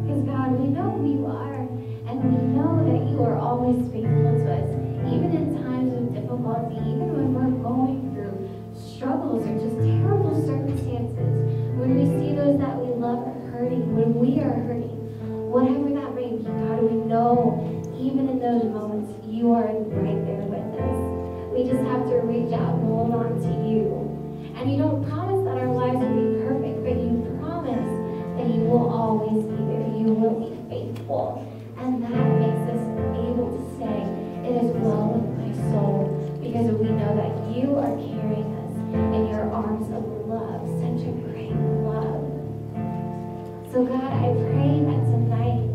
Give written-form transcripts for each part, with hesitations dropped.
Because God, we know who you are, and we know that you are always faithful to us, even in times of difficulty, even when we're going through struggles or just terrible circumstances, when we see those that we love are hurting, when we are hurting, whatever that may be, God, we know even in those moments, you are right there with us. We just have to reach out and hold on to you. And you don't promise that our lives will be perfect, but you promise that you will always be there. You will be faithful. And that makes us able to say, it is well with my soul, because we know that you are carrying us in your arms of love, such a great love. So God, I pray that tonight,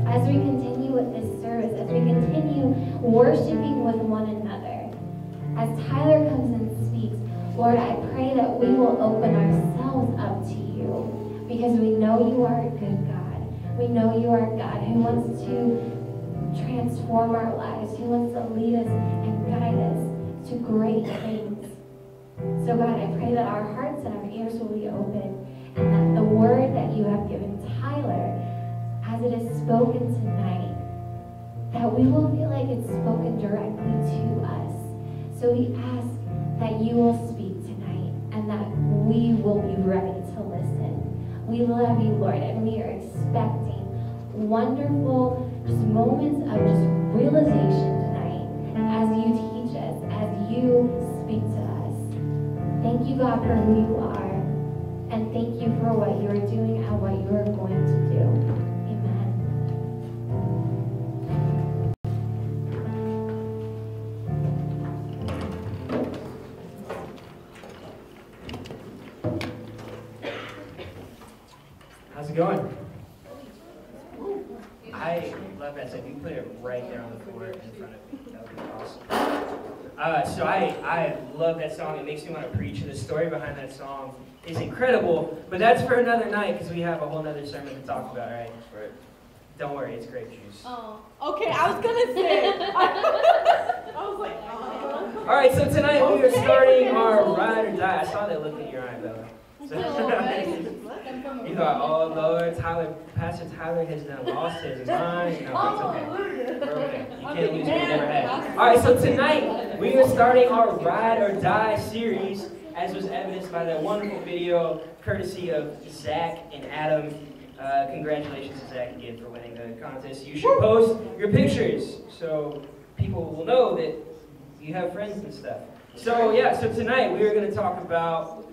as we continue with this service, as we continue worshiping with one another, as Tyler comes and speaks, Lord, I pray that we will open ourselves up to you, because we know you are a good God. We know you are a God who wants to transform our lives, who wants to lead us and guide us to great things. So God, I pray that our hearts and our ears will be open, and that the word that you have given Tyler, as it is spoken tonight, that we will feel like it's spoken directly to us. So we ask that you will speak tonight, and that we will be ready to listen. We love you, Lord, and we are expecting wonderful just moments of just realization tonight as you teach us, as you speak to us. Thank you, God, for who you are, and thank you for what you are doing and what you are going to do. Amen. How's it going? I love that song. You put it right there on the floor in front of me. That would be awesome. So I love that song. It makes me want to preach. The story behind that song is incredible. But that's for another night, because we have a whole other sermon to talk about, right? Don't worry, it's grape juice. Oh, okay. I was gonna say. I was like, oh. All right. So tonight we are starting our ride or die. I saw that look in your eye, Bella. So, you thought, oh Lord, Pastor Tyler has done lost his mind. No, it's okay. We're okay. You can't lose what you never had. All right, so tonight we are starting our Ride or Die series, as was evidenced by that wonderful video, courtesy of Zach and Adam. Congratulations to Zach again for winning the contest. You should post your pictures so people will know that you have friends and stuff. So yeah, so tonight we are going to talk about.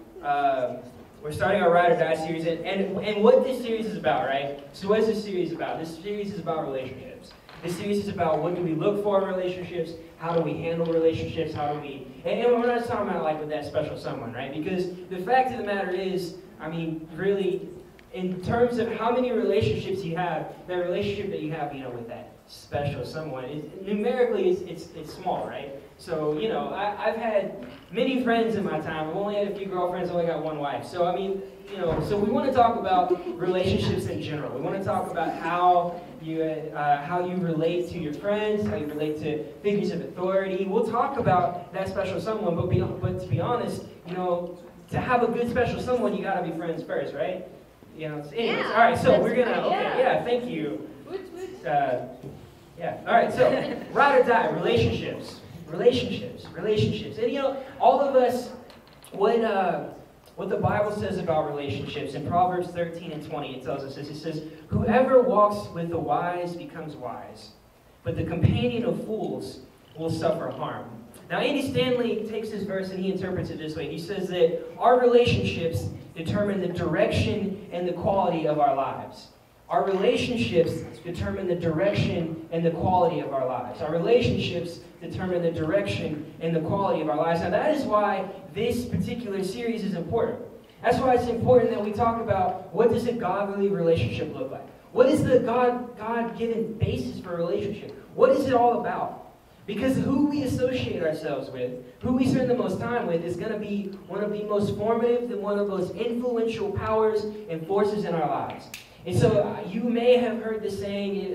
We're starting our Ride or Die series, and what this series is about, right? So what is this series about? This series is about relationships. This series is about what do we look for in relationships, how do we handle relationships, how do we... And we're not talking about like with that special someone, right? Because the fact of the matter is, I mean, really, in terms of how many relationships you have, that relationship that you have, you know, with that special someone, numerically it's small, right? So, you know, I've had many friends in my time. I've only had a few girlfriends, only got one wife. So, I mean, you know, so we want to talk about relationships in general. We want to talk about how you relate to your friends, how you relate to figures of authority. We'll talk about that special someone, but to be honest, you know, to have a good special someone, you got to be friends first, right? You know, anyways, all right, so we're going to, okay, yeah, thank you. Yeah, all right, so ride or die, relationships. And you know, all of us, what the Bible says about relationships, in Proverbs 13 and 20, it tells us this. It says, whoever walks with the wise becomes wise, but the companion of fools will suffer harm. Now, Andy Stanley takes this verse and he interprets it this way. He says that our relationships determine the direction and the quality of our lives. Our relationships determine the direction and the quality of our lives. Our relationships determine the direction and the quality of our lives. Now that is why this particular series is important. That's why it's important that we talk about what does a godly relationship look like? What is the God-given basis for a relationship? What is it all about? Because who we associate ourselves with, who we spend the most time with, is going to be one of the most formative and one of the most influential powers and forces in our lives. And so you may have heard the saying,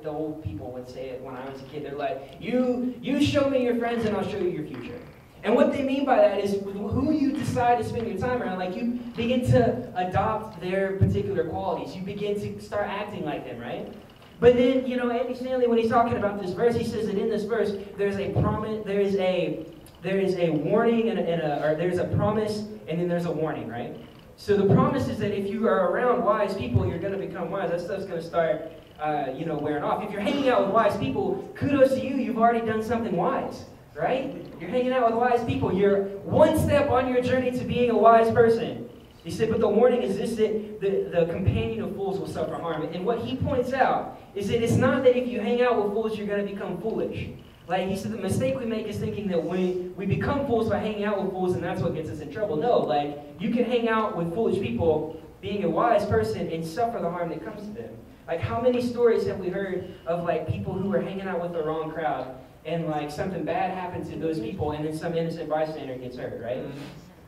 the old people would say it when I was a kid, they're like, you show me your friends and I'll show you your future. And what they mean by that is who you decide to spend your time around, like you begin to adopt their particular qualities. You begin to start acting like them, right? But then, you know, Andy Stanley, when he's talking about this verse, he says that in this verse, there's a promise, there is a warning or there's a promise, and then there's a warning, right? So the promise is that if you are around wise people, you're going to become wise. That stuff's going to start, wearing off. If you're hanging out with wise people, kudos to you. You've already done something wise, right? You're hanging out with wise people. You're one step on your journey to being a wise person. He said, but the warning is this, that the companion of fools will suffer harm. And what he points out is that it's not that if you hang out with fools, you're going to become foolish. Like he said, the mistake we make is thinking that we become fools by hanging out with fools and that's what gets us in trouble. No, like you can hang out with foolish people, being a wise person, and suffer the harm that comes to them. Like how many stories have we heard of like people who were hanging out with the wrong crowd and like something bad happened to those people and then some innocent bystander gets hurt, right?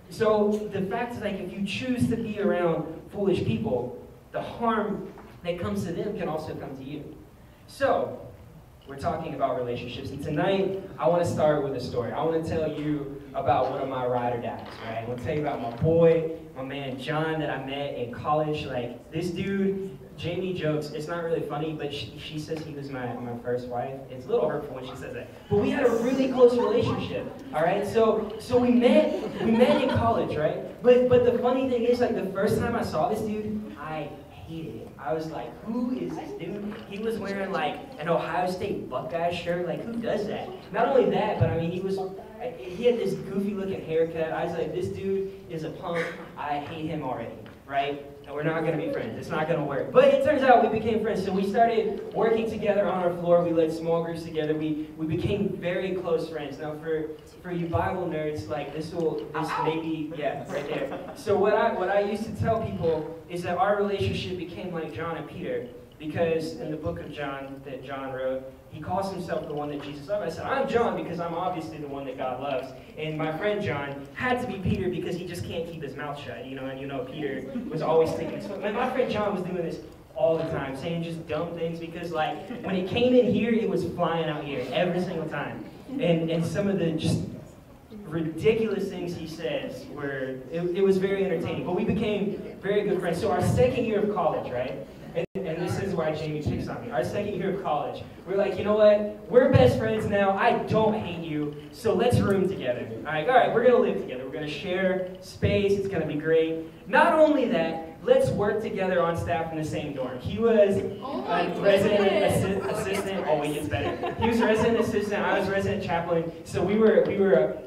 So the fact is, like, if you choose to be around foolish people, the harm that comes to them can also come to you. So we're talking about relationships, and tonight I want to start with a story. I want to tell you about one of my ride or dies, right? I want to tell you about my boy, my man John, that I met in college. Like this dude, Jamie jokes, it's not really funny, but she says he was my first wife. It's a little hurtful when she says that. But we had a really close relationship, all right? So we met in college, right? But the funny thing is, like, the first time I saw this dude, I hated him. I was like, who is this dude? He was wearing, like, an Ohio State Buckeye shirt. Like, who does that? Not only that, but, I mean, he had this goofy-looking haircut. I was like, this dude is a punk. I hate him already, right? And we're not going to be friends. It's not going to work. But it turns out we became friends. So we started working together on our floor. We led small groups together. We became very close friends. Now, for you Bible nerds, like this maybe, yeah, right there. So what I used to tell people is that our relationship became like John and Peter, because in the book of John that John wrote, he calls himself the one that Jesus loved. I said, I'm John because I'm obviously the one that God loves. And my friend John had to be Peter because he just can't keep his mouth shut, you know, and Peter was always thinking. So my friend John was doing this all the time, saying just dumb things because, like, when it came in here, it was flying out here every single time. And some of the just ridiculous things he says it was very entertaining. But we became very good friends. So our second year of college, right? And this is why Jamie picks on me. Our second year of college, we're like, you know what? We're best friends now. I don't hate you, so let's room together. All right, we're going to live together. We're going to share space. It's going to be great. Not only that, let's work together on staff in the same dorm. He was resident assistant. Oh, it gets better. He was resident assistant. I was resident chaplain. So we were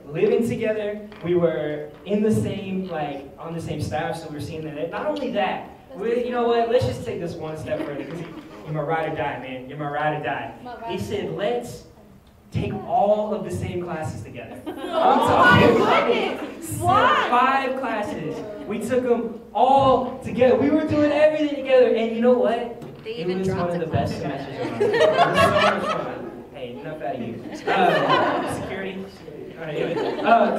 living together. We were in the same, like, on the same staff, so we were seeing that. Not only that, you know what? Let's just take this one step further, because you're my ride or die, man. You're my ride or die. He said, let's take all of the same classes together. I'm talking 5 classes. We took them all together. We were doing everything together, and you know what? It was one of the best semesters of my life. It was so much fun. Hey, enough out of you. Security.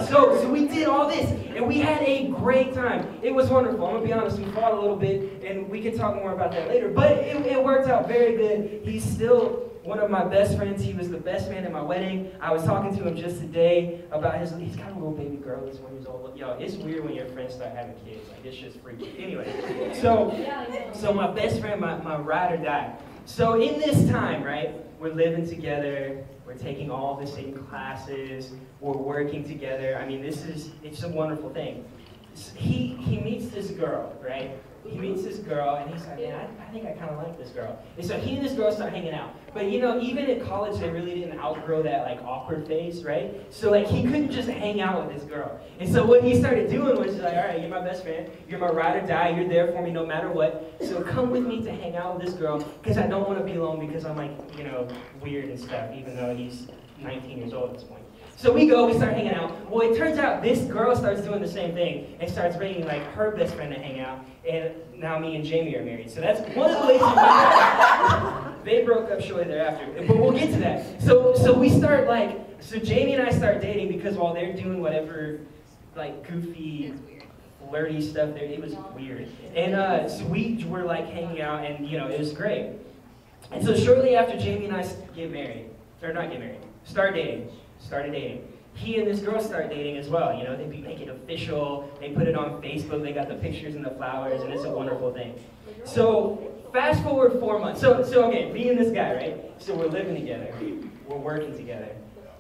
So we did all this, and we had a great time. It was wonderful. I'm going to be honest, we fought a little bit, and we can talk more about that later. But it worked out very good. He's still one of my best friends. He was the best man at my wedding. I was talking to him just today about he's got a little baby girl that's 1 year old. Yo, it's weird when your friends start having kids. Like, it's just freaky. Anyway, so my best friend, my ride or die. So in this time, right, we're living together. We're taking all the same classes. We're working together. I mean, it's a wonderful thing. He meets this girl, right? He meets this girl, and he's like, man, I think I kind of like this girl. And so he and this girl start hanging out. But, you know, even in college, they really didn't outgrow that, like, awkward phase, right? So, like, he couldn't just hang out with this girl. And so what he started doing was like, all right, you're my best friend. You're my ride or die. You're there for me no matter what. So come with me to hang out with this girl, because I don't want to be alone because I'm, like, you know, weird and stuff, even though he's 19 years old at this point. So we start hanging out. Well, it turns out this girl starts doing the same thing and starts bringing, like, her best friend to hang out. And now me and Jamie are married. So that's one of the ways they broke up shortly thereafter. But we'll get to that. So we start, like, so Jamie and I start dating because while they're doing whatever, like, goofy, flirty stuff there, it was weird. And so we were, like, hanging out, and, you know, it was great. And so shortly after Jamie and I started dating. he and this girl start dating as well. You know, they make it official. They put it on Facebook. They got the pictures and the flowers, and it's a wonderful thing. So fast forward 4 months. So okay, me and this guy, right? So we're living together. We're working together.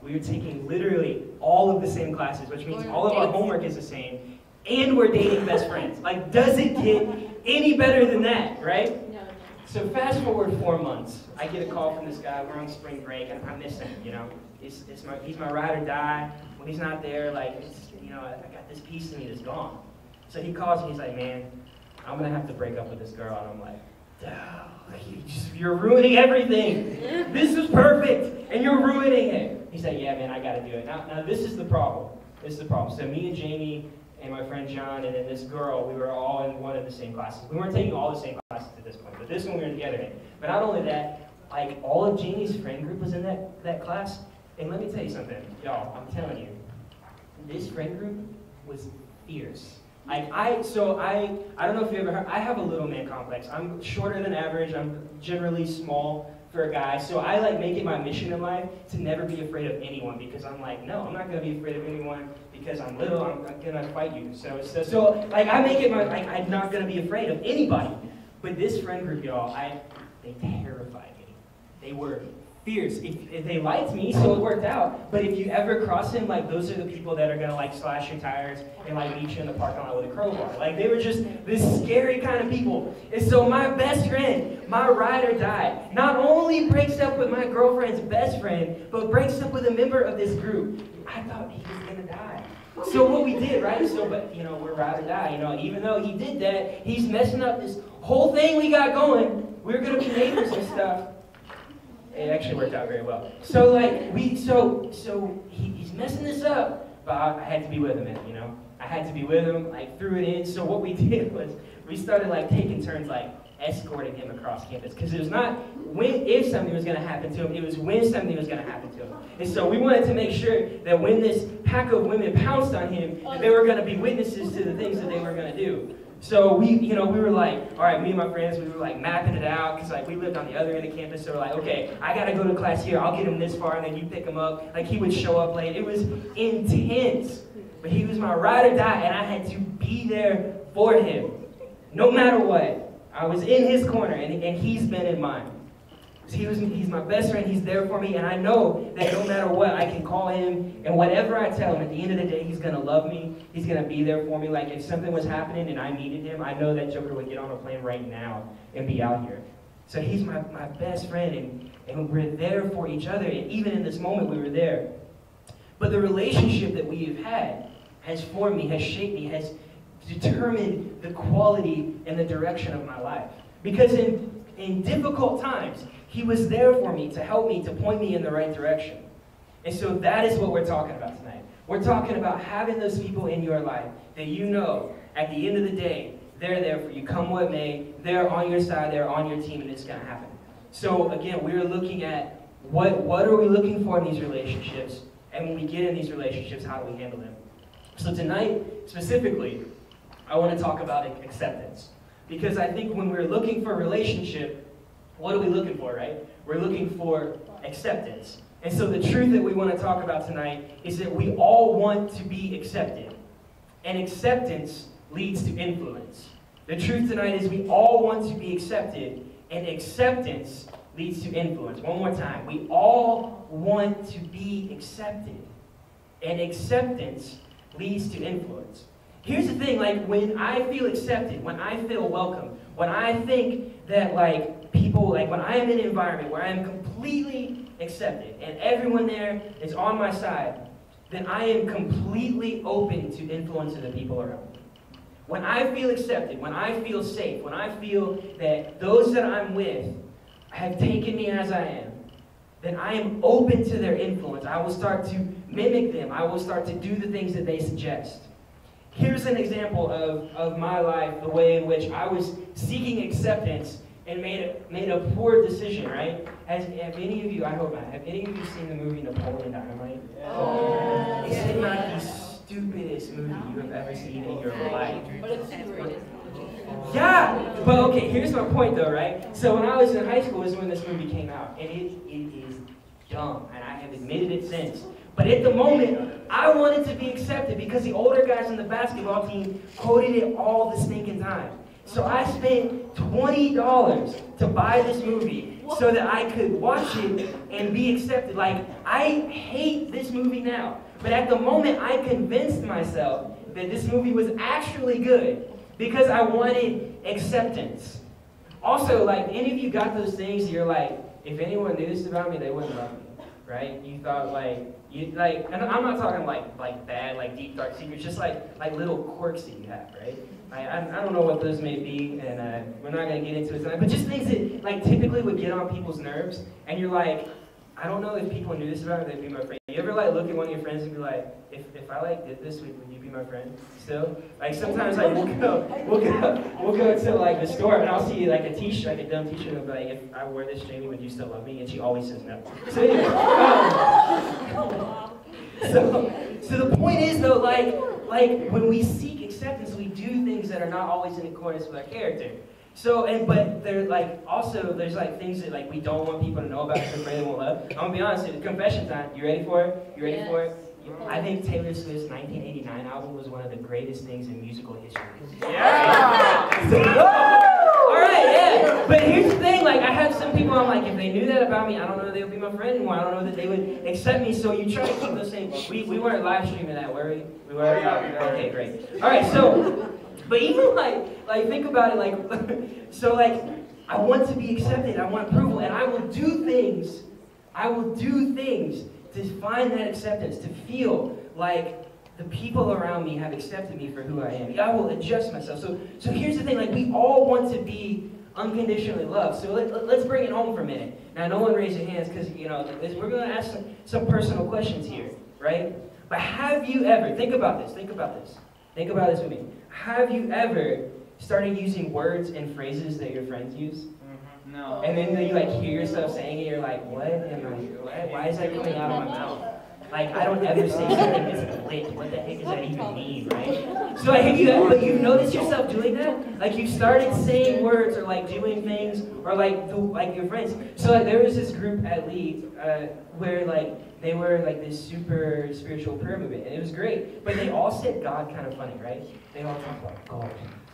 We were taking literally all of the same classes, which means all of our homework is the same, and we're dating best friends. Like, does it get any better than that, right? No. So fast forward 4 months. I get a call from this guy. We're on spring break, and I miss him, you know. He's my ride or die. When he's not there, like, you know, I got this piece of me that's gone. So he calls me, he's like, man, I'm gonna have to break up with this girl. And I'm like, you're ruining everything. This is perfect, and you're ruining it. He's like, yeah, man, I gotta do it. Now this is the problem. This is the problem. So me and Jamie and my friend John and then this girl, we were all in one of the same classes. We weren't taking all the same classes at this point, but this one we were together in. But not only that, like, all of Jamie's friend group was in that class. And let me tell you something, y'all, I'm telling you, this friend group was fierce. Like, I don't know if you ever heard, I have a little man complex. I'm shorter than average, I'm generally small for a guy, so I like make it my mission in life to never be afraid of anyone, because I'm like, no, I'm not gonna be afraid of anyone because I'm little, I'm gonna fight you. So like, I make it my, like, I'm not gonna be afraid of anybody. But this friend group, y'all, they terrified me. They were fierce. If they liked me, so it worked out. But if you ever cross them, like, those are the people that are gonna like slash your tires and like meet you in the parking lot with a crowbar. Like, they were just this scary kind of people. And so my best friend, my ride or die, not only breaks up with my girlfriend's best friend, but breaks up with a member of this group. I thought he was gonna die. So what we did, right? But you know, we're ride or die. You know, even though he did that, he's messing up this whole thing we got going. We were gonna be neighbors and stuff. It actually worked out very well. So like he's messing this up, but I had to be with him, you know. I had to be with him, like, threw it in. So what we did was we started like taking turns like escorting him across campus, because it was not if something was going to happen to him, it was when something was going to happen to him. And so we wanted to make sure that when this pack of women pounced on him, that they were going to be witnesses to the things that they were going to do. So we were like, all right, me and my friends, we were like mapping it out, because like we lived on the other end of campus, so we're like, okay, I gotta go to class here, I'll get him this far, and then you pick him up. Like, he would show up late. It was intense, but he was my ride or die, and I had to be there for him, no matter what. I was in his corner, and he's been in mine. He's my best friend, he's there for me, and I know that no matter what, I can call him, and whatever I tell him, at the end of the day, he's gonna love me, he's gonna be there for me. Like, if something was happening and I needed him, I know that Joker would get on a plane right now and be out here. So he's my best friend, and we're there for each other, and even in this moment, we were there. But the relationship that we have had has formed me, has shaped me, has determined the quality and the direction of my life. Because in difficult times, he was there for me to help me, to point me in the right direction. And so that is what we're talking about tonight. We're talking about having those people in your life that you know, at the end of the day, they're there for you. Come what may, they're on your side, they're on your team, and it's going to happen. So again, we're looking at what are we looking for in these relationships, and when we get in these relationships, how do we handle them? So tonight, specifically, I want to talk about acceptance. Because I think when we're looking for a relationship, what are we looking for, right? We're looking for acceptance. And so the truth that we want to talk about tonight is that we all want to be accepted. And acceptance leads to influence. The truth tonight is we all want to be accepted, and acceptance leads to influence. One more time. We all want to be accepted, and acceptance leads to influence. Here's the thing, like, when I feel accepted, when I feel welcome, when I think that, like, people, like, when I am in an environment where I am completely accepted and everyone there is on my side, then I am completely open to influence of the people around me. When I feel accepted, when I feel safe, when I feel that those that I'm with have taken me as I am, then I am open to their influence. I will start to mimic them. I will start to do the things that they suggest. Here's an example of my life, the way in which I was seeking acceptance and made a poor decision, right? Have any of you, I hope not, have any of you seen the movie Napoleon Dynamite? Oh. Is it not the stupidest movie you have ever seen in your life? But it's the greatest. Yeah! But okay, here's my point though, right? So when I was in high school is when this movie came out, and it is dumb, and I have admitted it since. But at the moment, I wanted to be accepted because the older guys on the basketball team quoted it all the stinking time. So I spent $20 to buy this movie so that I could watch it and be accepted. Like, I hate this movie now. But at the moment, I convinced myself that this movie was actually good because I wanted acceptance. Also, like, any of you got those things, you're like, if anyone knew this about me, they wouldn't love me, right? You thought, like, and I'm not talking like bad, like deep, dark secrets, just like little quirks that you have, right? I don't know what those may be, and we're not going to get into it tonight, but just things that, like, typically would get on people's nerves, and you're like, I don't know if people knew this about me, they'd be my friend. You ever, like, look at one of your friends and be like, if I, like, did this, would you be my friend still? Like, sometimes, like, we'll go to, like, the store, and I'll see, like, a t-shirt, like a dumb t-shirt, and I'll be like, if I wore this, Jamie, would you still love me? And she always says no. So anyway, so the point is, though, like when we seek acceptance, we do things that are not always in accordance with our character. So, but there's like things that, like, we don't want people to know about because we're afraid they won't love. I'm gonna be honest, it's confession time. You ready for it? You ready for it? I think Taylor Swift's 1989 album was one of the greatest things in musical history. Yeah! All right, yeah. But here's the thing, like, I have some people, I'm like, if they knew that about me, I don't know that they would be my friend anymore. I don't know that they would accept me. So you try to keep those things. We weren't live streaming that, were we? We were? Okay, great. All right, so, but even like think about it, like, so, like, I want to be accepted. I want approval, and I will do things. To find that acceptance, to feel like the people around me have accepted me for who I am. I will adjust myself. So here's the thing, like, we all want to be unconditionally loved. So let's bring it home for a minute. Now, no one raise your hands because, you know, we're going to ask some personal questions here, right? But have you ever, think about this with me. Have you ever started using words and phrases that your friends use? No. And then you, like, hear yourself saying it, you're like, what am I, why is that coming out of my mouth? Like, I don't ever say something that's lit. What the heck does that even mean, right? So, like, but you've noticed yourself doing that? Like, you started saying words or, like, doing things or, like your friends. So, like, there was this group at Lee where, like, they were, like, this super spiritual prayer movement, and it was great. But they all said God kind of funny, right? They all talked about God.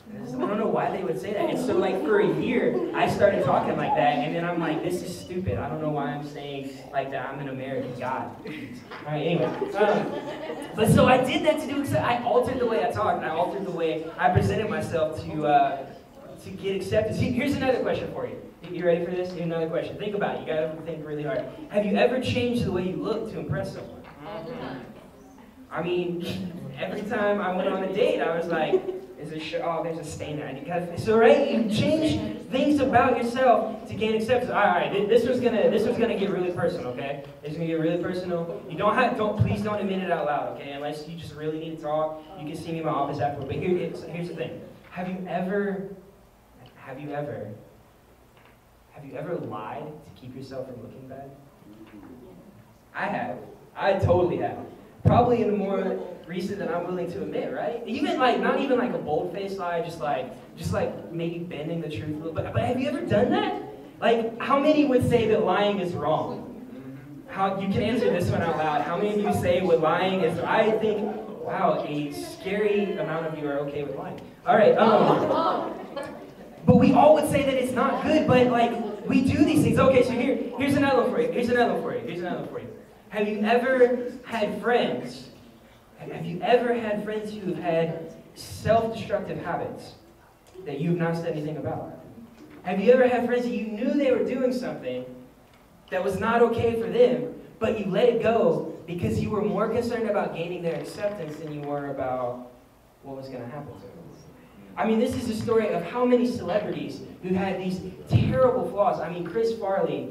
I don't know why they would say that. And so, like, for a year, I started talking like that, and then I'm like, this is stupid. I don't know why I'm saying like that. I'm an American God. All right, anyway. But so I did that to do, I altered the way I talked, and I altered the way I presented myself to get accepted. Here's another question for you. You ready for this? Here's another question. Think about it. You gotta think really hard. Have you ever changed the way you look to impress someone? I mean, every time I went on a date, I was like, oh, there's a stain there. So, right, you change things about yourself to gain acceptance. All right, this was gonna get really personal, okay? It's gonna get really personal. Please don't admit it out loud, okay? Unless you just really need to talk, you can see me in my office afterward. But here's the thing: have you ever lied to keep yourself from looking bad? I have. I totally have. Probably in a more recent than I'm willing to admit, right? Even like, not even like a bold-faced lie, just like maybe bending the truth a little bit. But have you ever done that? Like, how many would say that lying is wrong? You can answer this one out loud. How many of you say what lying is? I think, wow, a scary amount of you are okay with lying. All right, but we all would say that it's not good, but like, we do these things. Okay, so here's another one for you. Have you ever had friends who have had self-destructive habits that you've not said anything about? Have you ever had friends that you knew they were doing something that was not okay for them, but you let it go because you were more concerned about gaining their acceptance than you were about what was going to happen to them? I mean, this is a story of how many celebrities who had these terrible flaws. I mean, Chris Farley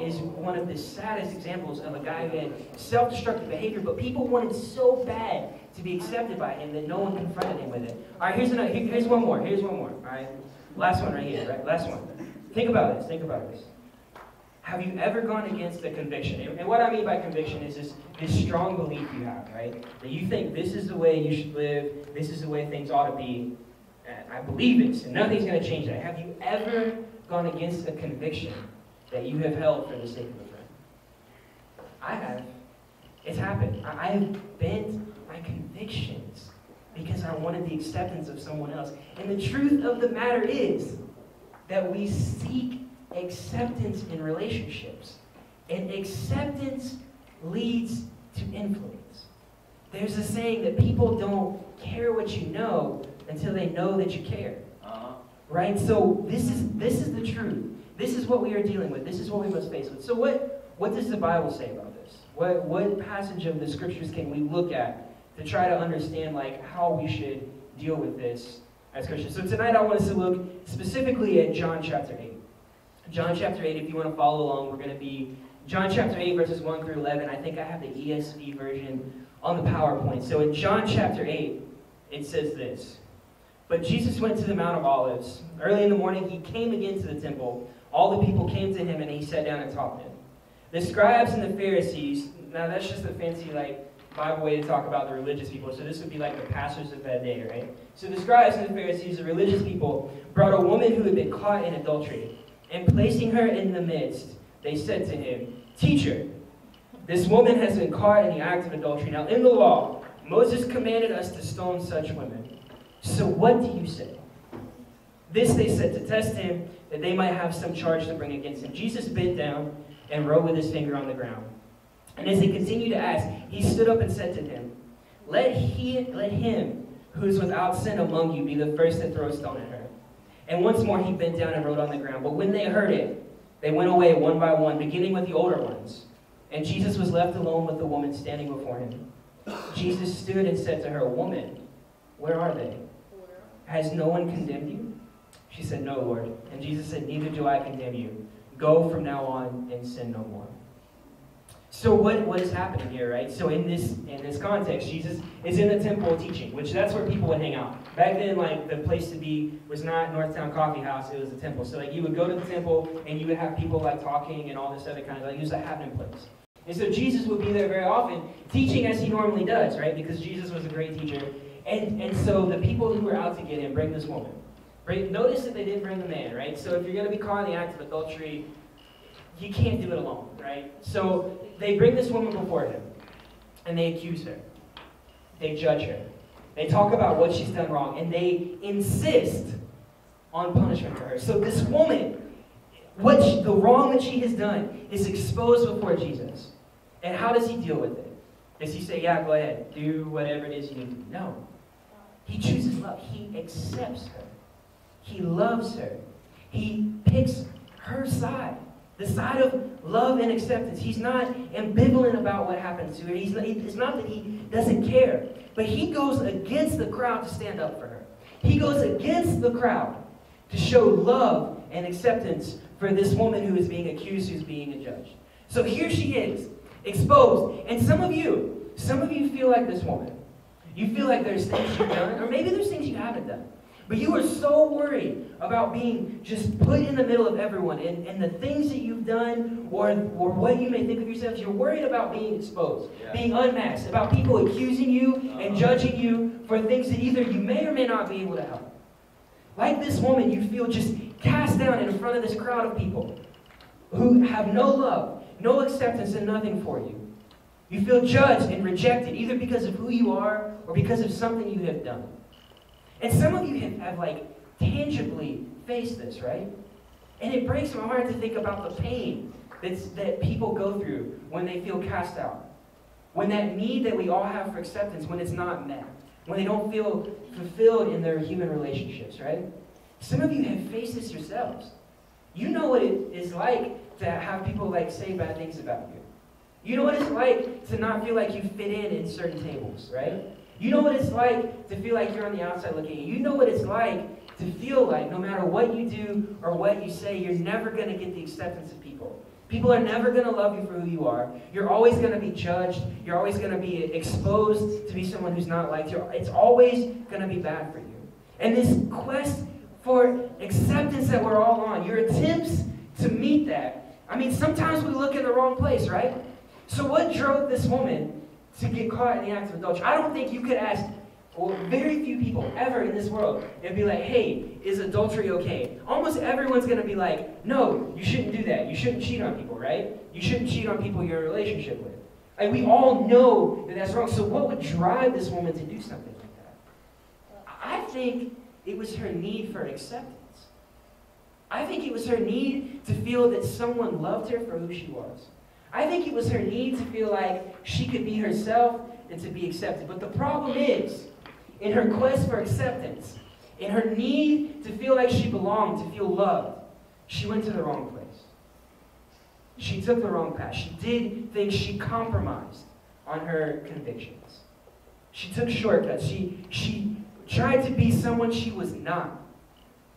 is one of the saddest examples of a guy who had self-destructive behavior, but people wanted so bad to be accepted by him that no one confronted him with it. All right, here's one more. All right, last one right here. Right, last one. Think about this. Have you ever gone against a conviction? And what I mean by conviction is this strong belief you have, right? That you think this is the way you should live, this is the way things ought to be, and I believe it, and nothing's going to change that. Have you ever gone against a conviction that you have held for the sake of a friend? I have. It's happened. I have bent my convictions because I wanted the acceptance of someone else. And the truth of the matter is that we seek acceptance in relationships. And acceptance leads to influence. There's a saying that people don't care what you know until they know that you care. Right? So this is the truth. This is what we are dealing with. This is what we must face with. So what does the Bible say about this? What passage of the scriptures can we look at to try to understand like how we should deal with this as Christians? So tonight I want us to look specifically at John chapter 8. John chapter 8, if you want to follow along, we're going to be John chapter 8 verses 1 through 11. I think I have the ESV version on the PowerPoint. So in John chapter 8, it says this. But Jesus went to the Mount of Olives. Early in the morning, he came again to the temple. All the people came to him, and he sat down and taught them. The scribes and the Pharisees, now that's just a fancy Bible way to talk about the religious people. So this would be like the pastors of that day, right? So the scribes and the Pharisees, the religious people, brought a woman who had been caught in adultery. And placing her in the midst, they said to him, Teacher, this woman has been caught in the act of adultery. Now in the law, Moses commanded us to stone such women. So what do you say? This they said to test him, that they might have some charge to bring against him. Jesus bent down and wrote with his finger on the ground. And as they continued to ask, he stood up and said to them, Let him who is without sin among you be the first to throw a stone at her. And once more he bent down and wrote on the ground. But when they heard it, they went away one by one, beginning with the older ones. And Jesus was left alone with the woman standing before him. Jesus stood and said to her, Woman, where are they? Has no one condemned you? She said, No, Lord. And Jesus said, Neither do I condemn you. Go from now on and sin no more. So what is happening here, right? So in this context, Jesus is in the temple teaching, which that's where people would hang out. Back then, the place to be was not Northtown Coffee House, it was the temple. So you would go to the temple and you would have people talking and all this other kind of, it was a happening place. And so Jesus would be there very often, teaching as he normally does, right? Because Jesus was a great teacher. And so the people who were out to get him bring this woman. Right? Notice that they didn't bring the man, right? So if you're going to be caught in the act of adultery, you can't do it alone, right? So they bring this woman before him, and they accuse her. They judge her. They talk about what she's done wrong, and they insist on punishment for her. So this woman, the wrong that she has done is exposed before Jesus. And how does he deal with it? Does he say, yeah, go ahead, do whatever it is you need to do? No. He chooses love. He accepts her. He loves her. He picks her side. The side of love and acceptance. He's not ambivalent about what happens to her. It's not that he doesn't care. But he goes against the crowd to stand up for her. He goes against the crowd to show love and acceptance for this woman who is being accused, who's being judged. So here she is, exposed. And some of you feel like this woman. You feel like there's things you've done, or maybe there's things you haven't done. But you are so worried about being just put in the middle of everyone and the things that you've done or what you may think of yourselves. You're worried about being exposed, being unmasked, about people accusing you and judging you for things that either you may or may not be able to help. Like this woman, you feel just cast down in front of this crowd of people who have no love, no acceptance, and nothing for you. You feel judged and rejected either because of who you are or because of something you have done. And some of you have tangibly faced this, right? And it breaks my heart to think about the pain that people go through when they feel cast out. When that need that we all have for acceptance, when it's not met. When they don't feel fulfilled in their human relationships, right? Some of you have faced this yourselves. You know what it is like to have people say bad things about you. You know what it's like to not feel like you fit in certain tables, right? You know what it's like to feel like you're on the outside looking in. You know what it's like to feel like no matter what you do or what you say, you're never going to get the acceptance of people. People are never going to love you for who you are. You're always going to be judged. You're always going to be exposed to be someone who's not liked you. It's always going to be bad for you. And this quest for acceptance that we're all on, your attempts to meet that, sometimes we look in the wrong place, right? So what drove this woman to get caught in the act of adultery? I don't think you could ask, very few people ever in this world, and be like, hey, is adultery okay? Almost everyone's going to be like, no, you shouldn't do that. You shouldn't cheat on people, right? You shouldn't cheat on people you're in a relationship with. Like, we all know that that's wrong. So what would drive this woman to do something like that? I think it was her need for acceptance. I think it was her need to feel that someone loved her for who she was. I think it was her need to feel like she could be herself and to be accepted. But the problem is, in her quest for acceptance, in her need to feel like she belonged, to feel loved, she went to the wrong place. She took the wrong path. She did things, she compromised on her convictions. She took shortcuts. She tried to be someone she was not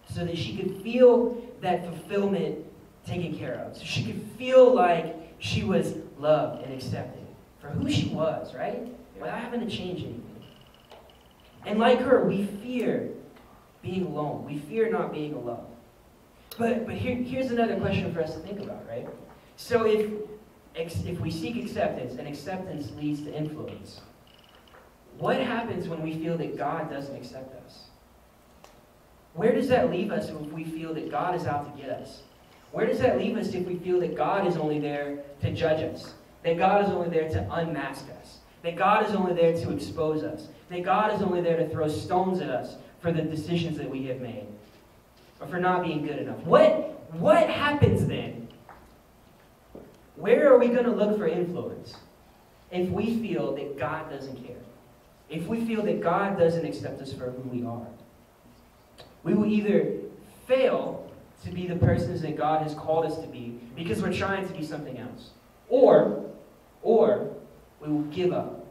so that she could feel that fulfillment taken care of. So she could feel like she was loved and accepted for who she was, right? Without having to change anything. And like her, we fear being alone. We fear not being alone. But here's another question for us to think about, right? So if we seek acceptance, and acceptance leads to influence, what happens when we feel that God doesn't accept us? Where does that leave us if we feel that God is out to get us? Where does that leave us if we feel that God is only there to judge us? That God is only there to unmask us? That God is only there to expose us? That God is only there to throw stones at us for the decisions that we have made? Or for not being good enough? What happens then? Where are we going to look for influence if we feel that God doesn't care? If we feel that God doesn't accept us for who we are? We will either fail to be the persons that God has called us to be because we're trying to be something else. Or we will give up.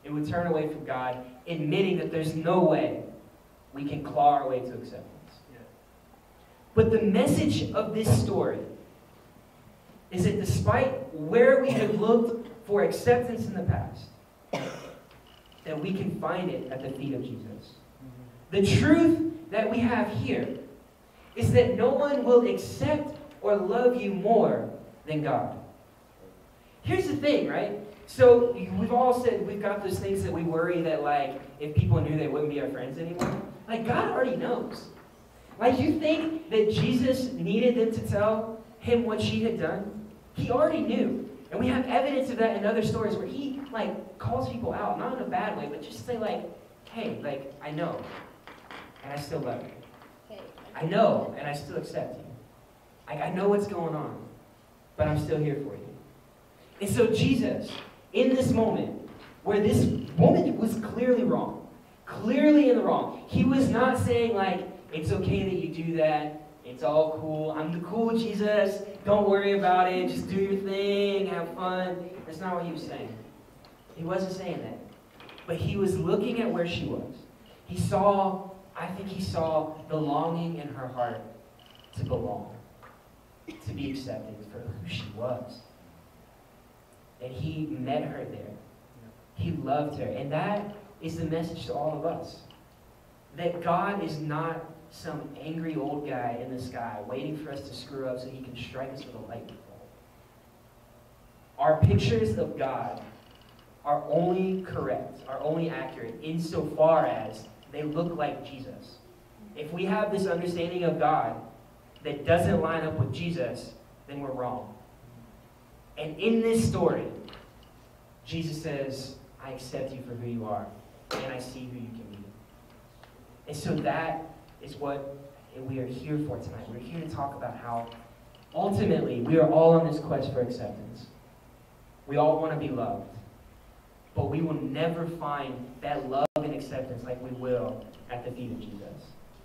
And we turn away from God, admitting that there's no way we can claw our way to acceptance. But the message of this story is that despite where we have looked for acceptance in the past, that we can find it at the feet of Jesus. The truth that we have here is that no one will accept or love you more than God. Here's the thing, right? So we've all said we've got those things that we worry that, like, if people knew, they wouldn't be our friends anymore. Like, God already knows. Like, you think that Jesus needed them to tell him what she had done? He already knew. And we have evidence of that in other stories where he, like, calls people out, not in a bad way, but just say, like, hey, like, I know, and I still love you. I know, and I still accept you. I know what's going on, but I'm still here for you. And so Jesus, in this moment, where this woman was clearly wrong, clearly in the wrong, he was not saying, like, it's okay that you do that. It's all cool. I'm the cool Jesus. Don't worry about it. Just do your thing. Have fun. That's not what he was saying. He wasn't saying that. But he was looking at where she was. I think he saw the longing in her heart to belong, to be accepted for who she was. And he met her there. He loved her. And that is the message to all of us. That God is not some angry old guy in the sky waiting for us to screw up so he can strike us with a lightning bolt. Our pictures of God are only correct, are only accurate insofar as they look like Jesus. If we have this understanding of God that doesn't line up with Jesus, then we're wrong. And in this story, Jesus says, I accept you for who you are, and I see who you can be. And so that is what we are here for tonight. We're here to talk about how ultimately we are all on this quest for acceptance. We all want to be loved. But we will never find that love and acceptance like we will at the feet of Jesus.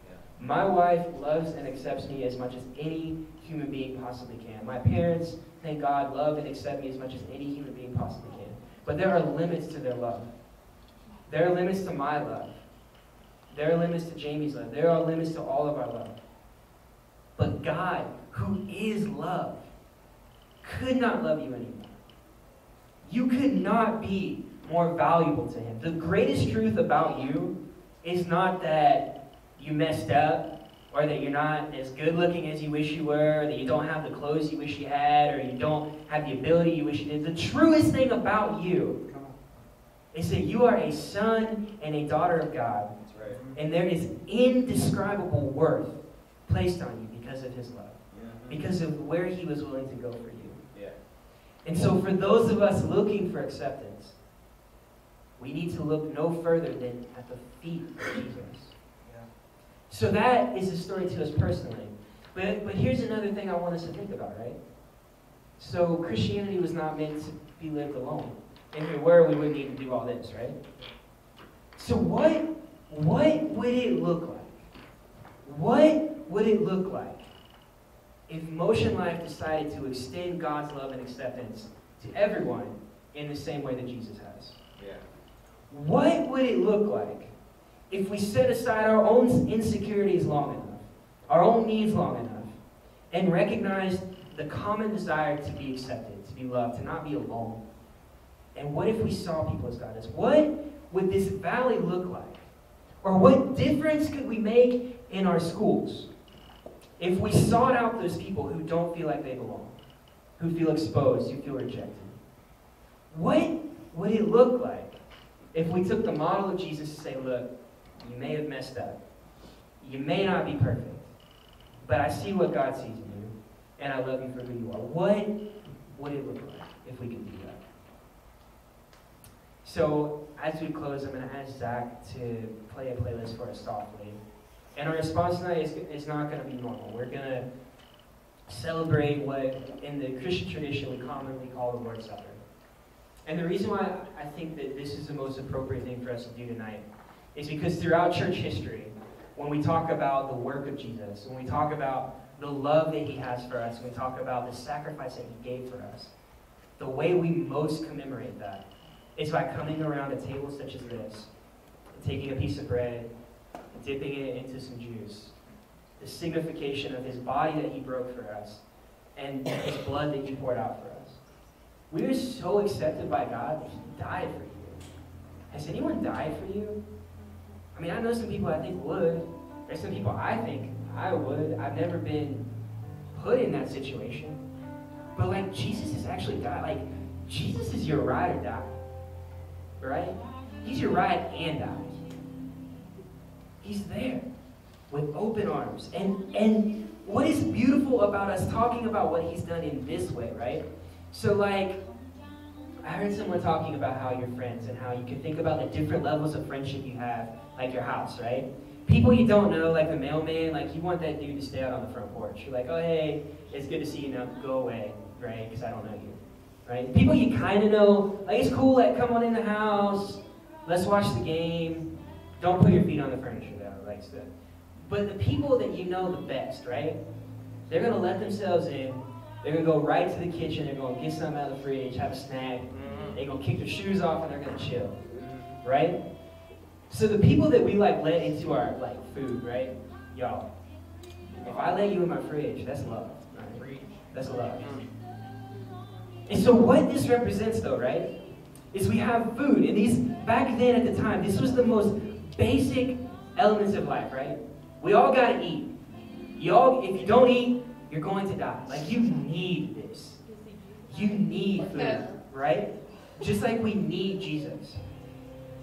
Yeah. My wife loves and accepts me as much as any human being possibly can. My parents, thank God, love and accept me as much as any human being possibly can. But there are limits to their love. There are limits to my love. There are limits to Jamie's love. There are limits to all of our love. But God, who is love, could not love you anymore. You could not be more valuable to him. The greatest truth about you is not that you messed up, or that you're not as good looking as you wish you were, or that you don't have the clothes you wish you had, or you don't have the ability you wish you did. The truest thing about you is that you are a son and a daughter of God. And there is indescribable worth placed on you because of his love. Because of where he was willing to go for you. And so for those of us looking for acceptance, we need to look no further than at the feet of Jesus. Yeah. So that is a story to us personally. But here's another thing I want us to think about, right? So Christianity was not meant to be lived alone. If it were, we wouldn't need to do all this, right? So what would it look like? What would it look like if Motion Life decided to extend God's love and acceptance to everyone in the same way that Jesus has? Yeah. What would it look like if we set aside our own insecurities long enough, our own needs long enough, and recognized the common desire to be accepted, to be loved, to not be alone? And what if we saw people as God is? What would this valley look like? Or what difference could we make in our schools if we sought out those people who don't feel like they belong, who feel exposed, who feel rejected? What would it look like if we took the model of Jesus to say, look, you may have messed up. You may not be perfect. But I see what God sees in you, and I love you for who you are. What would it look like if we could do that? So, as we close, I'm going to ask Zach to play a playlist for us softly. And our response tonight is not going to be normal. We're going to celebrate what, in the Christian tradition, we commonly call the Lord's Supper. And the reason why I think that this is the most appropriate thing for us to do tonight is because throughout church history, when we talk about the work of Jesus, when we talk about the love that he has for us, when we talk about the sacrifice that he gave for us, the way we most commemorate that is by coming around a table such as this, and taking a piece of bread, and dipping it into some juice. The signification of his body that he broke for us, and his blood that he poured out for us. We are so accepted by God that he died for you. Has anyone died for you? I mean, I know some people I think would. There's some people I think I would. I've never been put in that situation. But like, Jesus has actually died. Like, Jesus is your ride or die. Right? He's your ride and die. He's there with open arms. And what is beautiful about us talking about what he's done in this way, right? So like, I heard someone talking about how you're friends and how you can think about the different levels of friendship you have, like your house, right? People you don't know, like the mailman, like you want that dude to stay out on the front porch. You're like, oh, hey, it's good to see you now. Go away, right? Because I don't know you, right? People you kind of know, like it's cool, like come on in the house. Let's watch the game. Don't put your feet on the furniture, though, like stuff. But the people that you know the best, right? They're going to let themselves in. They're going to go right to the kitchen. They're going to get something out of the fridge, have a snack. They're going to kick their shoes off, and they're going to chill, right? So the people that we like let into our like food, right? Y'all, if I let you in my fridge, that's love, right? That's love. And so what this represents, though, right, is we have food. And these, back then at the time, this was the most basic elements of life, right? We all got to eat. If you don't eat, you're going to die. Like, you need this. You need food, right? Just like we need Jesus.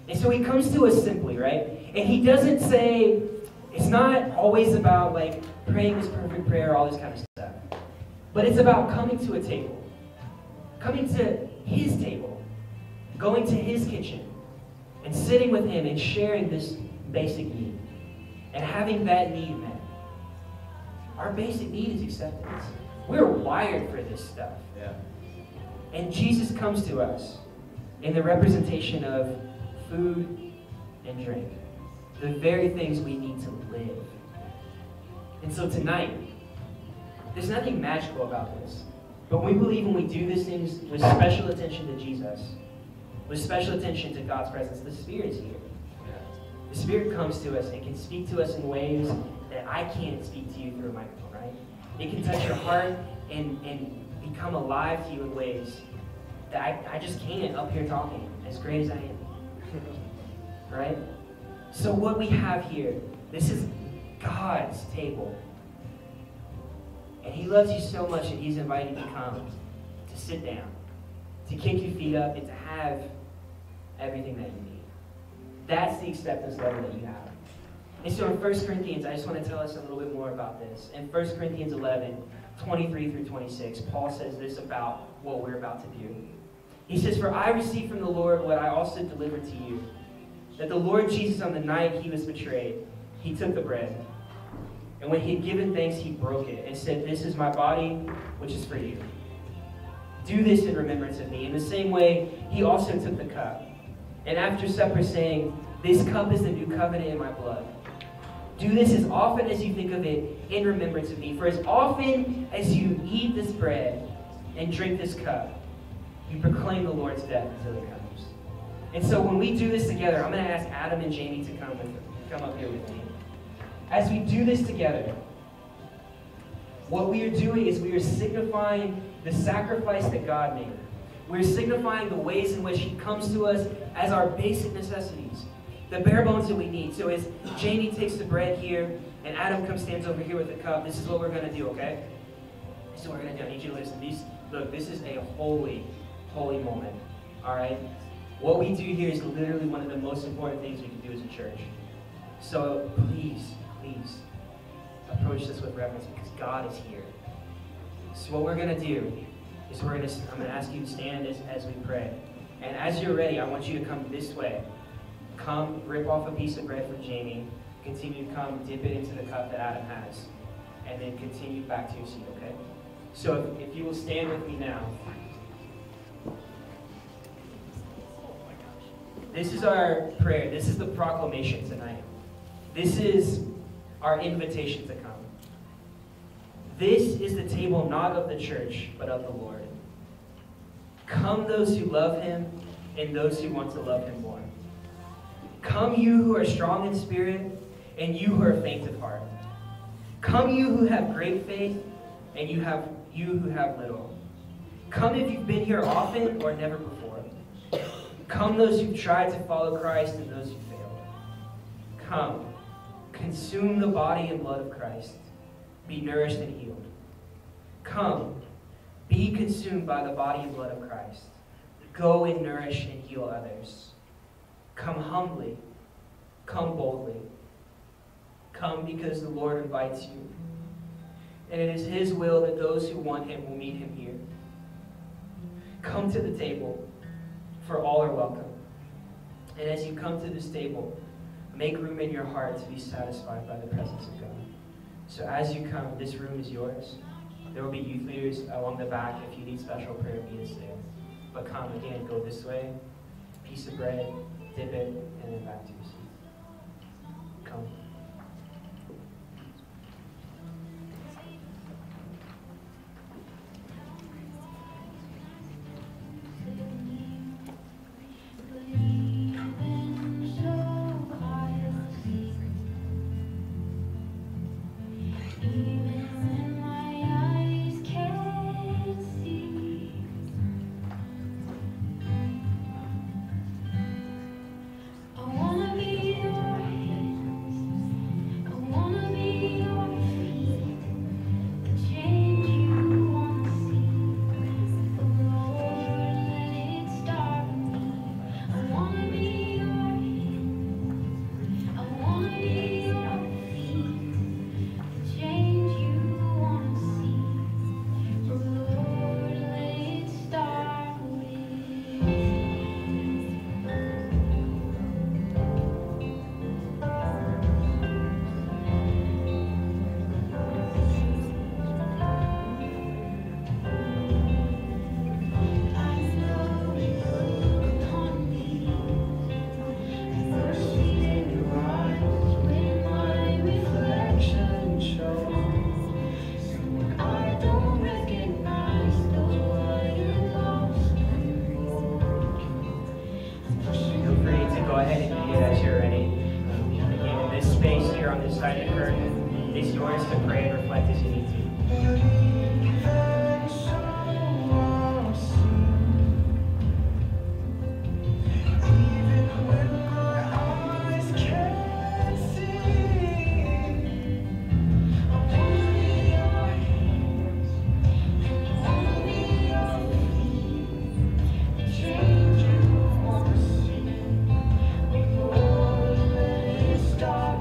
And so he comes to us simply, right? And he doesn't say, it's not always about, like, praying this perfect prayer, all this kind of stuff. But it's about coming to a table. Coming to his table. Going to his kitchen. And sitting with him and sharing this basic need. And having that need met. Our basic need is acceptance. We're wired for this stuff. Yeah. And Jesus comes to us in the representation of food and drink. The very things we need to live. And so tonight, there's nothing magical about this. But we believe when we do these things with special attention to Jesus, with special attention to God's presence, the Spirit is here. The Spirit comes to us and can speak to us in ways that I can't speak to you through a microphone, right? It can touch your heart and become alive to you in ways that I just can't up here talking, as great as I am. Right? So what we have here, this is God's table. And he loves you so much that he's inviting you to come, to sit down, to kick your feet up, and to have everything that you need. That's the acceptance level that you have. And so in 1 Corinthians, I just want to tell us a little bit more about this. In 1 Corinthians 11, 23 through 26, Paul says this about what we're about to do. He says, "For I received from the Lord what I also delivered to you, that the Lord Jesus, on the night he was betrayed, he took the bread. And when he had given thanks, he broke it and said, 'This is my body, which is for you. Do this in remembrance of me.' In the same way, he also took the cup. And after supper, saying, 'This cup is the new covenant in my blood. Do this as often as you think of it in remembrance of me. For as often as you eat this bread and drink this cup, you proclaim the Lord's death until he comes.'" And so when we do this together, I'm going to ask Adam and Jamie to come up here with me. As we do this together, what we are doing is we are signifying the sacrifice that God made. We're signifying the ways in which he comes to us as our basic necessities, the bare bones that we need. So as Jamie takes the bread here and Adam comes stands over here with the cup, this is what we're going to do, okay? This is what we're going to do. I need you to listen. Look, this is a holy, holy moment, all right? What we do here is literally one of the most important things we can do as a church. So please, please, approach this with reverence because God is here. So what we're going to do is I'm going to ask you to stand as we pray. And as you're ready, I want you to come this way. Come, rip off a piece of bread from Jamie. Continue to come, dip it into the cup that Adam has. And then continue back to your seat, okay? So if you will stand with me now. This is our prayer. This is the proclamation tonight. This is our invitation to come. This is the table not of the church, but of the Lord. Come those who love him and those who want to love him more. Come you who are strong in spirit and you who are faint of heart. Come you who have great faith and you who have little. Come if you've been here often or never before. Come those who've tried to follow Christ and those who failed. Come, consume the body and blood of Christ. Be nourished and healed. Come, be consumed by the body and blood of Christ. Go and nourish and heal others. Come humbly. Come boldly. Come because the Lord invites you. And it is his will that those who want him will meet him here. Come to the table, for all are welcome. And as you come to this table, make room in your heart to be satisfied by the presence of God. So as you come, this room is yours. There will be youth leaders along the back if you need special prayer meetings there. But come again, go this way, piece of bread, dip it, and then back to your seat. Come. Stop.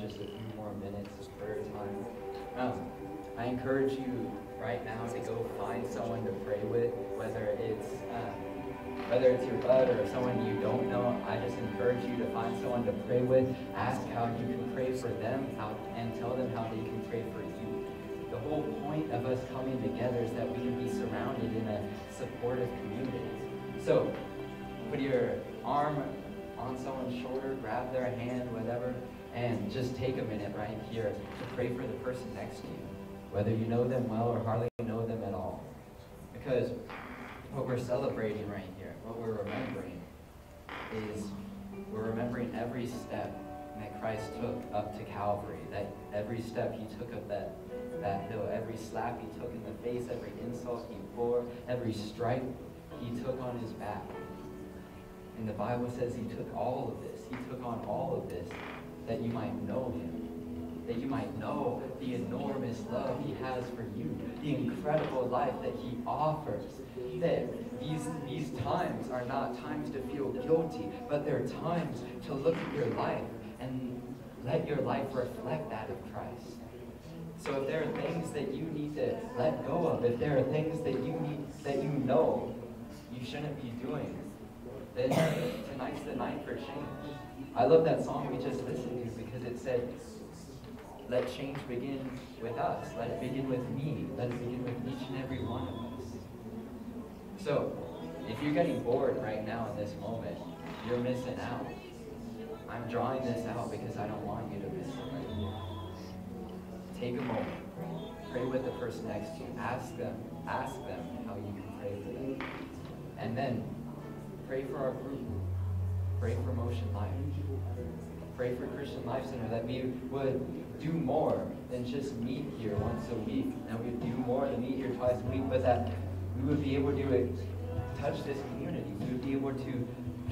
just a few more minutes of prayer time. I encourage you right now to go find someone to pray with, whether it's your bud or someone you don't know. I just encourage you to find someone to pray with. Ask how you can pray for them and tell them how they can pray for you. The whole point of us coming together is that we can be surrounded in a supportive community. So put your arm on someone's shoulder, grab their hand, whatever, and just take a minute right here to pray for the person next to you, whether you know them well or hardly know them at all. Because what we're celebrating right here, what we're remembering, is we're remembering every step that Christ took up to Calvary, that every step he took up that hill, every slap he took in the face, every insult he bore, every stripe he took on his back. And the Bible says he took all of this. He took on all of this that you might know him, that you might know the enormous love he has for you, the incredible life that he offers, that these times are not times to feel guilty, but they're times to look at your life and let your life reflect that of Christ. So if there are things that you need to let go of, if there are things that you know you shouldn't be doing, then tonight's the night for change. I love that song we just listened to because it said, let change begin with us. Let it begin with me. Let it begin with each and every one of us. So, if you're getting bored right now in this moment, you're missing out. I'm drawing this out because I don't want you to miss it right here. Take a moment. Pray with the person next to you. Ask them how you can pray for them. And then, pray for our group. Pray for Motion Life. Pray for Christian Life Center, that we would do more than just meet here once a week, and we'd do more than meet here twice a week, but that we would be able to touch this community. We would be able to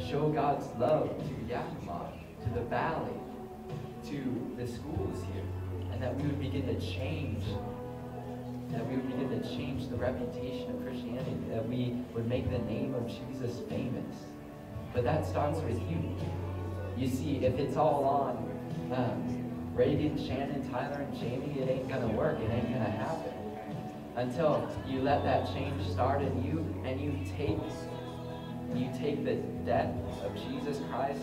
show God's love to Yakima, to the valley, to the schools here, and that we would begin to change. That we would begin to change the reputation of Christianity, that we would make the name of Jesus famous. But that starts with you. You see, if it's all on Reagan, Shannon, Tyler, and Jamie, it ain't gonna work, it ain't gonna happen. Until you let that change start in you, and you take the death of Jesus Christ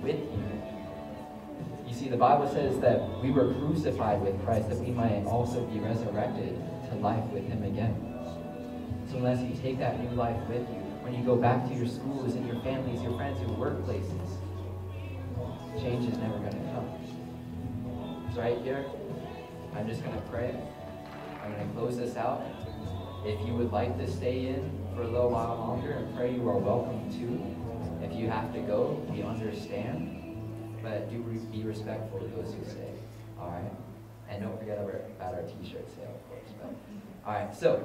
with you. You see, the Bible says that we were crucified with Christ, that we might also be resurrected to life with him again. So unless you take that new life with you, when you go back to your schools and your families, your friends, your workplaces, change is never going to come. So right here, I'm just going to pray. I'm going to close this out. If you would like to stay in for a little while longer and pray, you are welcome to. If you have to go, we understand. But do be respectful to those who stay. All right? And don't forget about our t-shirt sale, of course. But, all right, so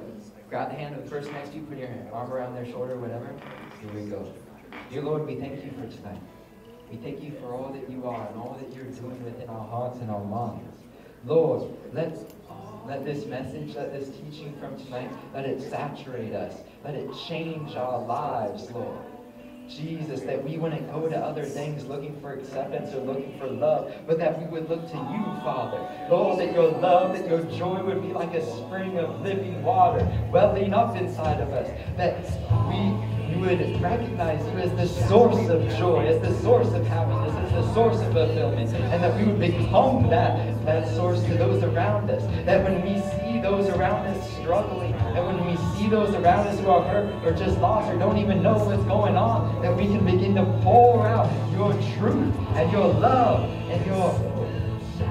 grab the hand of the person next to you, put your arm around their shoulder, whatever. Here we go. Dear Lord, we thank you for tonight. We thank you for all that you are and all that you're doing within our hearts and our minds. Lord, let this message, let this teaching from tonight, let it saturate us. Let it change our lives, Lord. Jesus, that we wouldn't go to other things looking for acceptance or looking for love, but that we would look to you, Father. Lord, that your love, that your joy would be like a spring of living water welling up inside of us, that we would recognize you as the source of joy, as the source of happiness, as the source of fulfillment, and that we would become that source to those around us. That when we see those around us struggling, that when we see those around us who are hurt or just lost or don't even know what's going on, that we can begin to pour out your truth and your love and your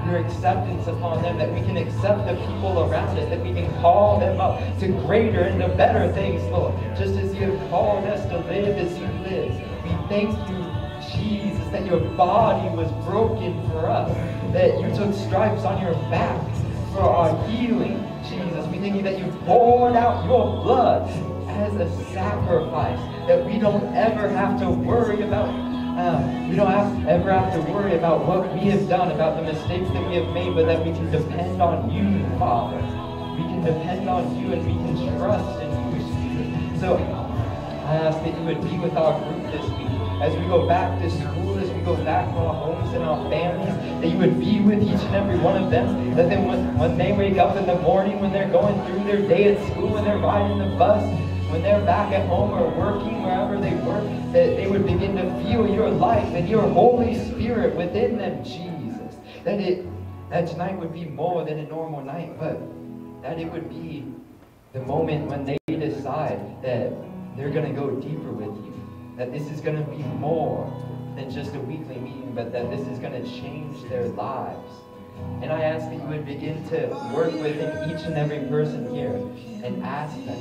acceptance upon them, that we can accept the people around us, that we can call them up to greater and to better things, Lord, just as you have called us to live as you live. We thank you, Jesus, that your body was broken for us, that you took stripes on your back for our healing, Jesus. We thank you that you poured out your blood as a sacrifice, that we don't ever have to worry about ever have to worry about what we have done, about the mistakes that we have made, but that we can depend on you, Father. We can depend on you and we can trust in you, Jesus. So I ask that you would be with our group this week as we go back to school, as we go back to our homes and our families, that you would be with each and every one of them, that then when they wake up in the morning, when they're going through their day at school, when they're riding the bus, when they're back at home or working, wherever they work, that they would begin to feel your life and your Holy Spirit within them, Jesus. That tonight would be more than a normal night, but that it would be the moment when they decide that they're going to go deeper with you. That this is going to be more than just a weekly meeting, but that this is going to change their lives. And I ask that you would begin to work within each and every person here and ask them,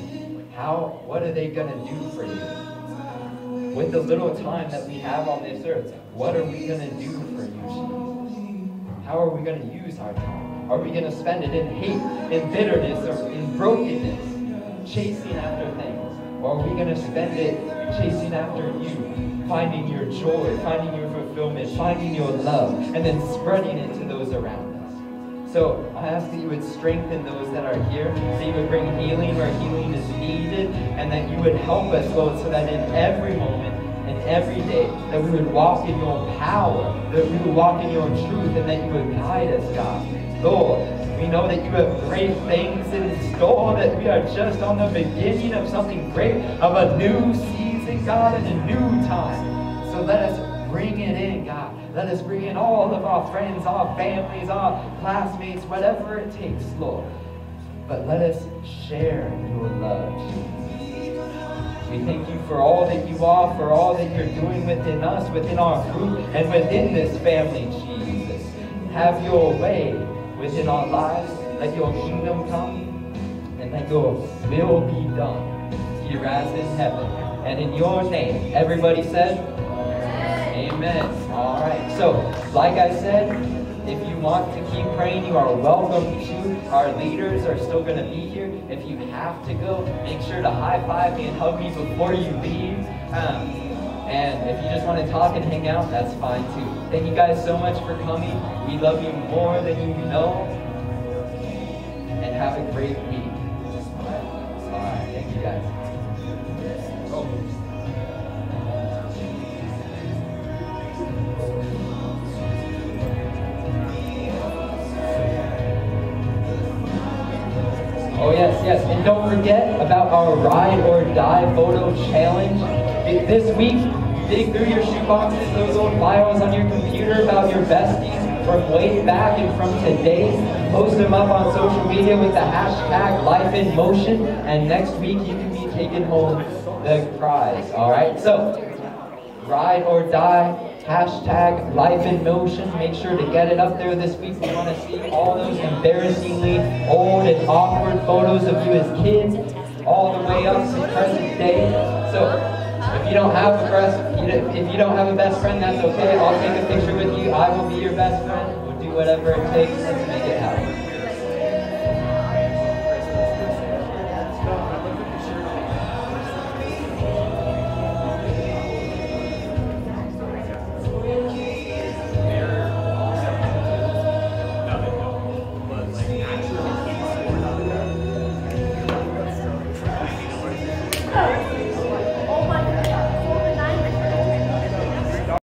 what are they going to do for you? With the little time that we have on this earth, what are we going to do for you, Jesus? How are we going to use our time? Are we going to spend it in hate, in bitterness, or in brokenness, chasing after things? Or are we going to spend it chasing after you, finding your joy, finding your fulfillment, finding your love, and then spreading it to those around us? So I ask that you would strengthen those that are here, that you would bring healing where healing is needed, and that you would help us, Lord, so that in every moment and every day that we would walk in your power, that we would walk in your truth, and that you would guide us, God. Lord, we know that you have great things in store, that we are just on the beginning of something great, of a new season, God, and a new time. So let us bring it in, God. Let us bring in all of our friends, our families, our classmates, whatever it takes, Lord. But let us share your love, Jesus. We thank you for all that you are, for all that you're doing within us, within our group, and within this family, Jesus. Have your way within our lives. Let your kingdom come, and let your will be done here as in heaven. And in your name, everybody said, Amen. All right. So, like I said, if you want to keep praying, you are welcome to. Our leaders are still going to be here. If you have to go, make sure to high-five me and hug me before you leave. And if you just want to talk and hang out, that's fine too. Thank you guys so much for coming. We love you more than you know. And have a great week. All right. Thank you guys. Oh yes, and don't forget about our Ride or Die photo challenge. This week, dig through your shoeboxes, those old files on your computer about your besties from way back and from today. Post them up on social media with the hashtag #LifeInMotion, and next week you can be taking home the prize, alright? So, Ride or Die, hashtag #LifeInMotion. Make sure to get it up there this week. We want to see all those embarrassingly old and awkward photos of you as kids, all the way up to present day. So if you don't have a best friend, that's okay. I'll take a picture with you. I will be your best friend. We'll do whatever it takes. Let's make it happen.